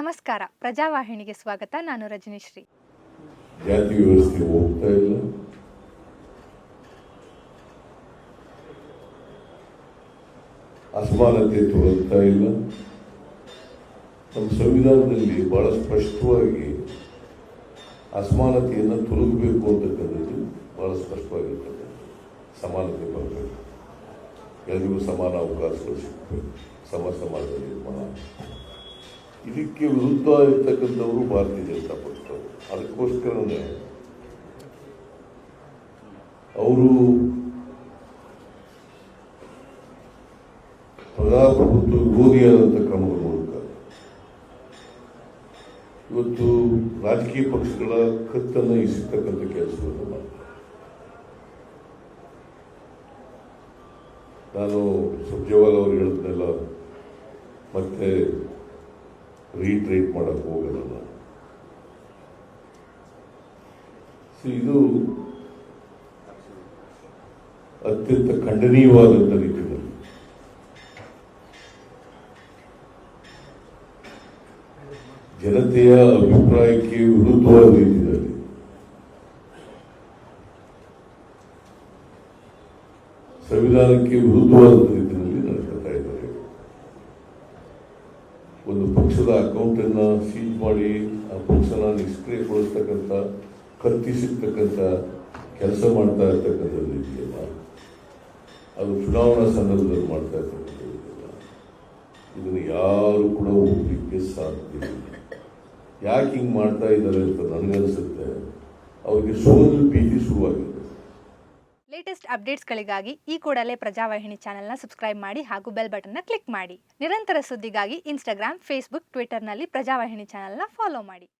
ನಮಸ್ಕಾರ, ಪ್ರಜಾವಾಹಿನಿಗೆ ಸ್ವಾಗತ. ನಾನು ರಜನಿಶ್ರೀ. ಜಾತಿ ವ್ಯವಸ್ಥೆ ಹೋಗ್ತಾ ಇಲ್ಲ, ಅಸಮಾನತೆ ತೊಲಗ್ತಾ ಇಲ್ಲ. ನಮ್ಮ ಸಂವಿಧಾನದಲ್ಲಿ ಬಹಳ ಸ್ಪಷ್ಟವಾಗಿ ಅಸಮಾನತೆಯನ್ನು ತೊಲಗಬೇಕು ಅಂತಕ್ಕಂಥದ್ದು ಬಹಳ ಸ್ಪಷ್ಟವಾಗಿರ್ತದೆ. ಸಮಾನತೆ ಬರಬೇಕು, ಎಲ್ಲರಿಗೂ ಸಮಾನ ಅವಕಾಶಗಳು ಸಿಗಬೇಕು, ಸಮಾಜದ ನಿರ್ಮಾಣ. ಇದಕ್ಕೆ ವಿರುದ್ಧ ಇರ್ತಕ್ಕಂಥವರು ಭಾರತೀಯ ಜನತಾ ಪಕ್ಷದವರು. ಅದಕ್ಕೋಸ್ಕರನೇ ಅವರು ಪ್ರಜಾಪ್ರಭುತ್ವ ವಿರೋಧಿಯಾದಂಥ ಕ್ರಮಗಳ ಮೂಲಕ ಇವತ್ತು ರಾಜಕೀಯ ಪಕ್ಷಗಳ ಕತ್ತನ್ನು ಇಸಿರ್ತಕ್ಕಂಥ ಕೆಲಸವನ್ನು ಮಾಡ್ತಾರೆ. ನಾನು ಸುರ್ಜೇವಾಲಾ ಅವರು ಹೇಳಿದ್ನೆಲ್ಲ ಮತ್ತೆ ರೀಟ್ರೇಟ್ ಮಾಡಕ್ಕೆ ಹೋಗಲ್ಲ ನಾನು. ಇದು ಅತ್ಯಂತ ಖಂಡನೀಯವಾದಂಥ ರೀತಿಯಲ್ಲಿ ಜನತೆಯ ಅಭಿಪ್ರಾಯಕ್ಕೆ ವಿರುದ್ಧವಾದ ರೀತಿಯಲ್ಲಿ ಸಂವಿಧಾನಕ್ಕೆ ವಿರುದ್ಧವಾದ ರೀತಿಯಲ್ಲಿ ನಡೆಸ್ತಾ ಇದ್ದಾರೆ. ಒಂದು ಪಕ್ಷದ ಅಕೌಂಟನ್ನು ಸೀಜ್ ಮಾಡಿ ಆ ಪಕ್ಷನ ನಿಷ್ಕ್ರಿಯಗೊಳಿಸ್ತಕ್ಕಂಥ, ಕತ್ತಿಸಿರ್ತಕ್ಕಂಥ ಕೆಲಸ ಮಾಡ್ತಾ ಇರ್ತಕ್ಕಂಥದ್ದು ಇದೆಯಲ್ಲ, ಅದು ಚುನಾವಣಾ ಸಂದರ್ಭದಲ್ಲಿ ಮಾಡ್ತಾ ಇರ್ತಕ್ಕಂಥದ್ದು ಇದೆಯಲ್ಲ, ಇದನ್ನು ಯಾರು ಕೂಡ ಹೋಗ್ಲಿಕ್ಕೆ ಸಾಧ್ಯ ಇಲ್ಲ. ಯಾಕೆ ಹಿಂಗೆ ಮಾಡ್ತಾ ಇದ್ದಾರೆ ಅಂತ ನನಗನ್ಸುತ್ತೆ, ಅವರಿಗೆ ಸೋಲು ಭೀತಿ ಶುರುವಾಗಿದೆ. ಲೇಟೆಸ್ಟ್ ಅಪ್ಡೇಟ್ಸ್ಗಳಿಗಾಗಿ ಈ ಕೂಡಲೇ ಪ್ರಜಾವಾಹಿನಿ ಚಾನೆಲ್ನ ಸಬ್ಸ್ಕ್ರೈಬ್ ಮಾಡಿ ಹಾಗೂ ಬೆಲ್ ಬಟನ್ನ ಕ್ಲಿಕ್ ಮಾಡಿ. ನಿರಂತರ ಸುದ್ದಿಗಾಗಿ ಇನ್ಸ್ಟಾಗ್ರಾಮ್, ಫೇಸ್ಬುಕ್, ಟ್ವಿಟರ್ನಲ್ಲಿ ಪ್ರಜಾವಾಹಿನಿ ಚಾನೆಲ್ನ ಫಾಲೋ ಮಾಡಿ.